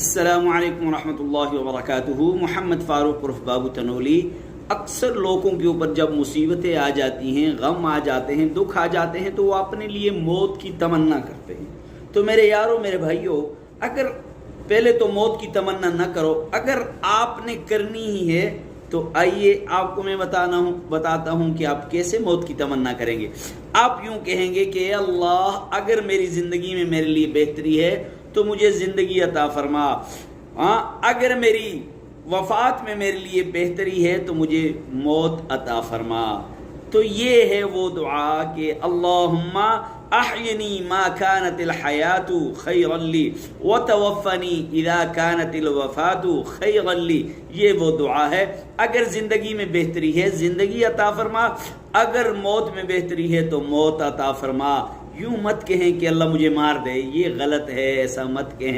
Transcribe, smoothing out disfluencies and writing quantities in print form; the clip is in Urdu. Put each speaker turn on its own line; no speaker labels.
السلام علیکم ورحمۃ اللہ وبرکاتہ۔ محمد فاروق عرف بابو تنولی۔ اکثر لوگوں کے اوپر جب مصیبتیں آ جاتی ہیں، غم آ جاتے ہیں، دکھ آ جاتے ہیں تو وہ اپنے لیے موت کی تمنا کرتے ہیں۔ تو میرے یاروں، میرے بھائیوں، اگر پہلے تو موت کی تمنا نہ کرو، اگر آپ نے کرنی ہی ہے تو آئیے آپ کو میں بتاتا ہوں کہ آپ کیسے موت کی تمنا کریں گے۔ آپ یوں کہیں گے کہ اے اللہ، اگر میری زندگی میں میرے لیے بہتری ہے تو مجھے زندگی عطا فرما، اگر میری وفات میں میرے لیے بہتری ہے تو مجھے موت عطا فرما۔ تو یہ ہے وہ دعا کہ اللہم احینی ما کانت الحیات خیرا لی وتوفنی اذا کانت الوفات خیرا لی۔ یہ وہ دعا ہے، اگر زندگی میں بہتری ہے زندگی عطا فرما، اگر موت میں بہتری ہے تو موت عطا فرما۔ یوں مت کہیں کہ اللہ مجھے مار دے، یہ غلط ہے، ایسا مت کہیں۔